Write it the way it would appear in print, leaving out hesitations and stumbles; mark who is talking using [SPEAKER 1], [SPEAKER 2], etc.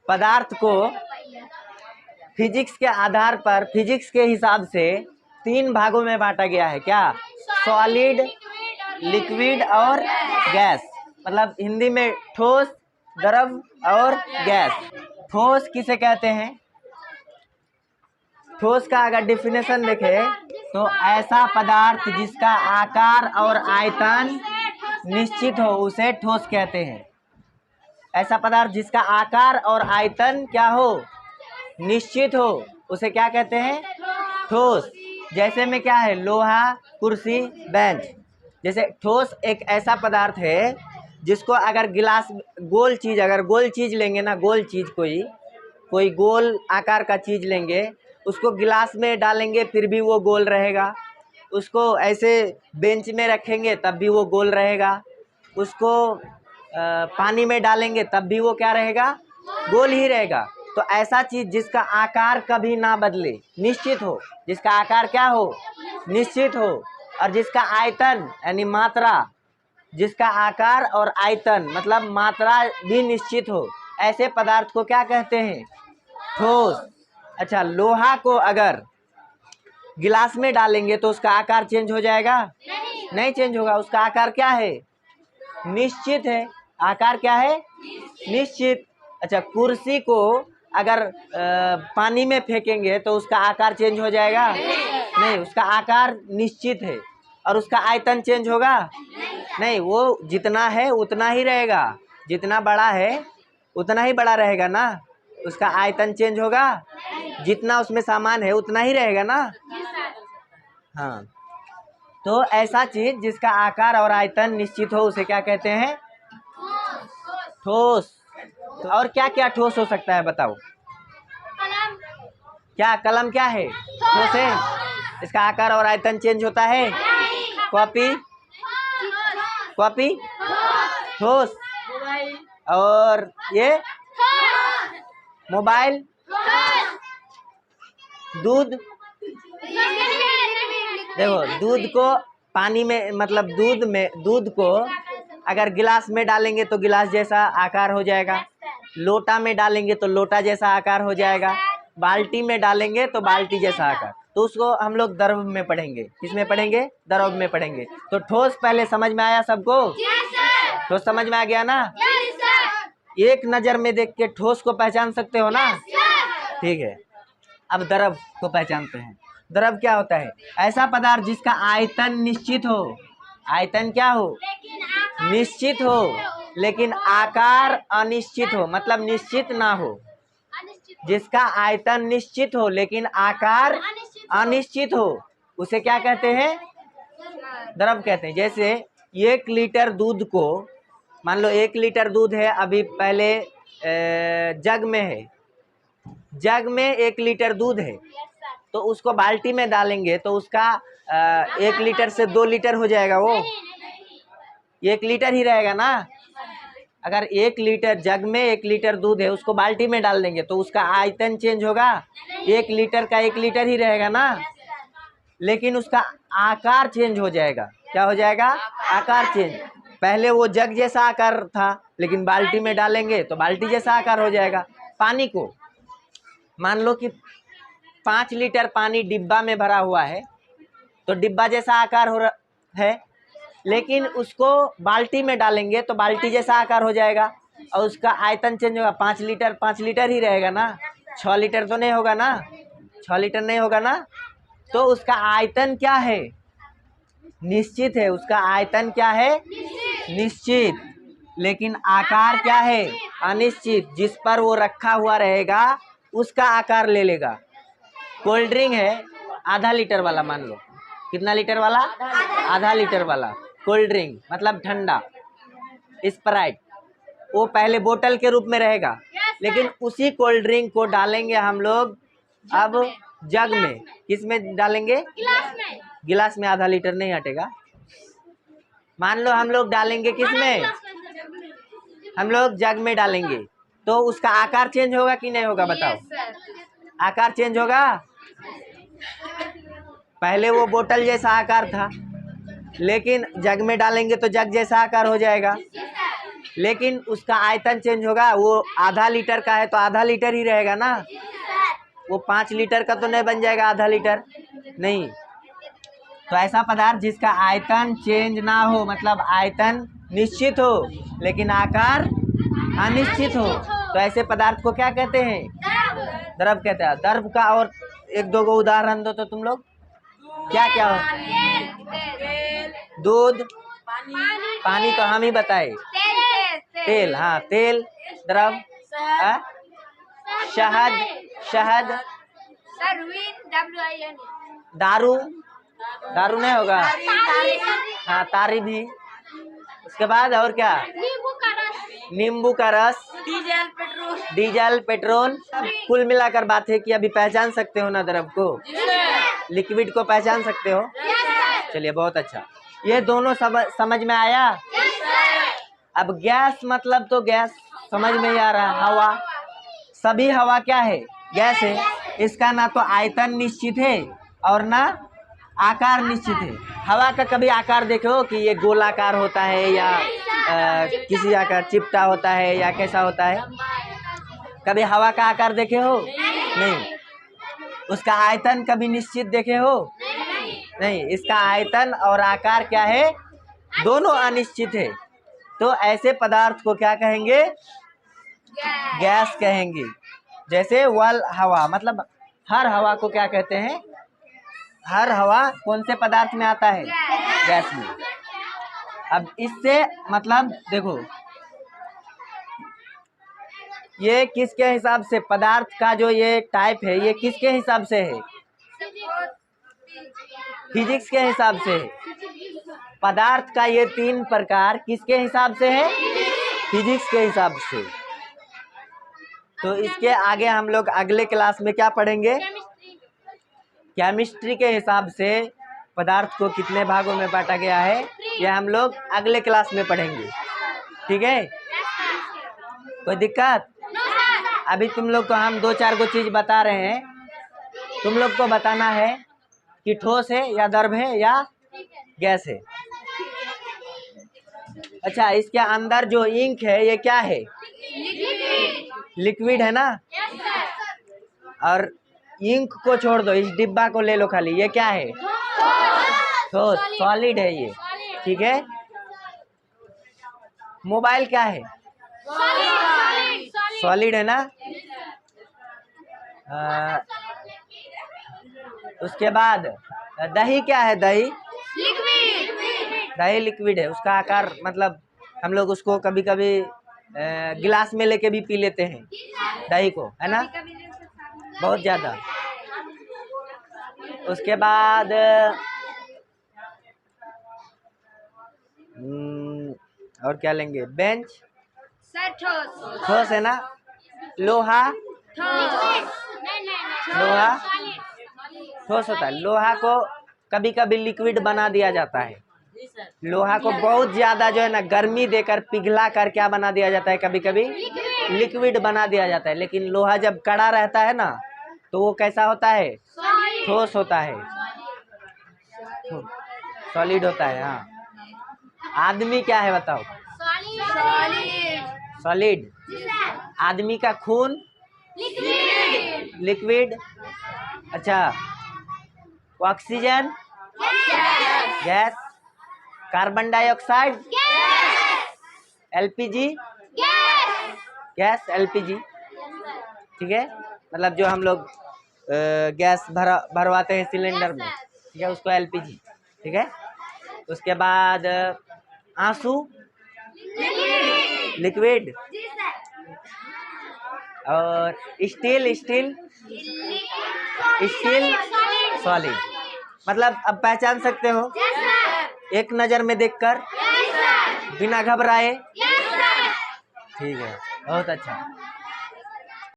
[SPEAKER 1] पदार्थ को फिजिक्स के आधार पर, फिजिक्स के हिसाब से 3 भागों में बांटा गया है। क्या? सॉलिड, लिक्विड और गैस। मतलब हिंदी में ठोस, द्रव और गैस। ठोस किसे कहते हैं? ठोस का अगर डेफिनेशन देखें तो ऐसा पदार्थ जिसका आकार और आयतन निश्चित हो उसे ठोस कहते हैं। ऐसा पदार्थ जिसका आकार और आयतन क्या हो? निश्चित हो, उसे क्या कहते हैं? ठोस। जैसे में क्या है? लोहा, कुर्सी, बेंच। जैसे ठोस एक ऐसा पदार्थ है जिसको अगर गिलास, गोल चीज़, अगर गोल चीज़ लेंगे ना, गोल चीज़, कोई गोल आकार का चीज़ लेंगे, उसको गिलास में डालेंगे फिर भी वो गोल रहेगा। उसको ऐसे बेंच में रखेंगे तब भी वो गोल रहेगा। उसको पानी में डालेंगे तब भी वो क्या रहेगा? गोल ही रहेगा। तो ऐसा चीज़ जिसका आकार कभी ना बदले, निश्चित हो, जिसका आकार क्या हो? निश्चित हो, और जिसका आयतन यानी मात्रा, जिसका आकार और आयतन मतलब मात्रा भी निश्चित हो, ऐसे पदार्थ को क्या कहते हैं? ठोस। अच्छा, लोहा को अगर गिलास में डालेंगे तो उसका आकार चेंज हो जाएगा? नहीं चेंज होगा। उसका आकार क्या है? निश्चित है। आकार क्या है? निश्चित। अच्छा, कुर्सी को अगर पानी में फेंकेंगे तो उसका आकार चेंज हो जाएगा? नहीं, उसका आकार निश्चित है। और उसका आयतन चेंज होगा? नहीं, वो जितना है उतना ही रहेगा। जितना बड़ा है उतना ही बड़ा रहेगा ना। उसका आयतन चेंज होगा? जितना उसमें सामान है उतना ही रहेगा ना। हाँ, तो ऐसा चीज जिसका आकार और आयतन निश्चित हो उसे क्या कहते हैं? ठोस। तो और क्या क्या ठोस हो सकता है बताओ? क्या कलम क्या है? ठोस है। इसका आकार और आयतन चेंज होता है? कॉपी ठोस। और ये मोबाइल, दूध। देखो, दूध को पानी में, मतलब दूध को अगर गिलास में डालेंगे तो गिलास जैसा आकार हो जाएगा, लोटा में डालेंगे तो लोटा जैसा आकार हो जाएगा, बाल्टी में डालेंगे तो बाल्टी जैसा आकार। तो उसको हम लोग द्रव में पढ़ेंगे। किसमें पढ़ेंगे? द्रव में पढ़ेंगे। तो ठोस पहले समझ में आया सबको? ठोस समझ में आ गया ना? एक नज़र में देख के ठोस को पहचान सकते हो ना? ठीक है। अब द्रव को पहचानते हैं। द्रव क्या होता है? ऐसा पदार्थ जिसका आयतन निश्चित हो। आयतन क्या हो? निश्चित हो, लेकिन आकार अनिश्चित हो, मतलब निश्चित ना हो। जिसका आयतन निश्चित हो लेकिन आकार अनिश्चित हो उसे क्या कहते हैं? द्रव कहते हैं। जैसे 1 लीटर दूध को, मान लो 1 लीटर दूध है, अभी पहले जग में है, जग में 1 लीटर दूध है, तो उसको बाल्टी में डालेंगे तो उसका 1 लीटर से 2 लीटर हो जाएगा। वो 1 लीटर ही रहेगा ना। अगर 1 लीटर, जग में 1 लीटर दूध है, उसको बाल्टी में डाल देंगे तो उसका आयतन चेंज होगा? 1 लीटर का 1 लीटर ही रहेगा ना, लेकिन उसका आकार चेंज हो जाएगा। क्या हो जाएगा? आकार चेंज। पहले वो जग जैसा आकार था, लेकिन बाल्टी में डालेंगे तो बाल्टी जैसा आकार हो जाएगा। पानी को मान लो कि 5 लीटर पानी डिब्बा में भरा हुआ है, तो डिब्बा जैसा आकार हो रहा है, लेकिन उसको बाल्टी में डालेंगे तो बाल्टी जैसा आकार हो जाएगा और उसका आयतन चेंज होगा। 5 लीटर ही रहेगा ना, 6 लीटर तो नहीं होगा ना, 6 लीटर नहीं होगा ना। तो उसका आयतन क्या है? निश्चित है। उसका आयतन क्या है? निश्चित। लेकिन आकार क्या है? अनिश्चित। जिस पर वो रखा हुआ रहेगा उसका आकार ले लेगा। कोल्ड ड्रिंक है आधा लीटर वाला, मान लो। कितना लीटर वाला? आधा लीटर वाला कोल्ड ड्रिंक, मतलब ठंडा, स्प्राइट। वो पहले बोतल के रूप में रहेगा, लेकिन उसी कोल्ड ड्रिंक को डालेंगे हम लोग अब जग में। किस में डालेंगे? गिलास में। आधा लीटर नहीं हटेगा। मान लो हम लोग डालेंगे किस में? हम लोग जग में डालेंगे, तो उसका आकार चेंज होगा कि नहीं होगा बताओ? आकार चेंज होगा। पहले वो बोतल जैसा आकार था, लेकिन जग में डालेंगे तो जग जैसा आकार हो जाएगा। लेकिन उसका आयतन चेंज होगा। वो आधा लीटर का है तो आधा लीटर ही रहेगा ना, वो 5 लीटर का तो नहीं बन जाएगा आधा लीटर, नहीं। तो ऐसा पदार्थ जिसका आयतन चेंज ना हो, मतलब आयतन निश्चित हो लेकिन आकार अनिश्चित हो, तो ऐसे पदार्थ को क्या कहते हैं? द्रव कहते हैं। द्रव का और एक दो गो उदाहरण दो तो तुम लोग। क्या क्या हो? दूध, पानी तो हम ही बताए। तेल, हाँ तेल द्रव। शहद, शहद। दारू, दारू नहीं होगा, हाँ तारी भी। उसके बाद और क्या? नींबू का रस, डीजल, पेट्रोल। Diesel, petrol. कुल मिलाकर बात है कि अभी पहचान सकते हो ना द्रव को, लिक्विड को पहचान सकते हो। चलिए बहुत अच्छा, ये दोनों समझ में आया। अब गैस मतलब तो गैस समझ में ही आ रहा है। हवा, सभी हवा क्या है? गैस है। इसका ना तो आयतन निश्चित है और ना आकार निश्चित है। हवा का कभी आकार देखो कि ये गोलाकार होता है या किसी आकार चिपटा होता है या कैसा होता है? कभी हवा का आकार देखे हो? नहीं। उसका आयतन कभी निश्चित देखे हो? नहीं। इसका आयतन और आकार क्या है? दोनों अनिश्चित है। तो ऐसे पदार्थ को क्या कहेंगे? गैस कहेंगे। जैसे वल हवा, मतलब हर हवा को क्या कहते हैं? हर हवा कौन से पदार्थ में आता है? गैस में। अब इससे मतलब देखो, ये किसके हिसाब से पदार्थ का जो ये टाइप है, ये किसके हिसाब से है? फिजिक्स के हिसाब से है। पदार्थ का ये 3 प्रकार किसके हिसाब से है? फिजिक्स के हिसाब से। तो इसके आगे हम लोग अगले क्लास में क्या पढ़ेंगे? केमिस्ट्री के हिसाब से पदार्थ को कितने भागों में बांटा गया है, यह हम लोग अगले क्लास में पढ़ेंगे। ठीक है? कोई दिक्कत? अभी तुम लोग को हम 2-4 को चीज बता रहे हैं, तुम लोग को बताना है कि ठोस है या द्रव है या गैस है। अच्छा, इसके अंदर जो इंक है ये क्या है? लिक्विड है ना। और इंक को छोड़ दो, इस डिब्बा को ले लो खाली, ये क्या है? ठोस, सॉलिड है ये। ठीक है? मोबाइल क्या है? सॉलिड है ना। उसके बाद दही क्या है? दही दही लिक्विड है। उसका आकार मतलब हम लोग उसको कभी कभी गिलास में लेके भी पी लेते हैं दही को, है ना, बहुत ज़्यादा। उसके बाद और क्या लेंगे? बेंच, ठोस है ना। लोहा, लोहा ठोस होता है। लोहा को कभी कभी लिक्विड बना दिया जाता है। लोहा को बहुत ज्यादा जो है ना गर्मी देकर पिघला कर क्या बना दिया जाता है? कभी कभी लिक्विड बना दिया जाता है। लेकिन लोहा जब कड़ा रहता है ना तो वो कैसा होता है? ठोस होता है, सॉलिड होता है। हाँ। आदमी क्या है बताओ? सॉलिड। आदमी का खून लिक्विड। अच्छा, oxygen gas, carbon dioxide LPG gas, LPG. ठीक है? मतलब जो हम लोग गैस भरवाते हैं सिलेंडर में, ठीक है, उसको एलपीजी। ठीक है? उसके बाद आंसू लिक्विड। और स्टील सॉलिड। मतलब अब पहचान सकते हो एक नज़र में देखकर, बिना घबराए। ठीक है, बहुत अच्छा।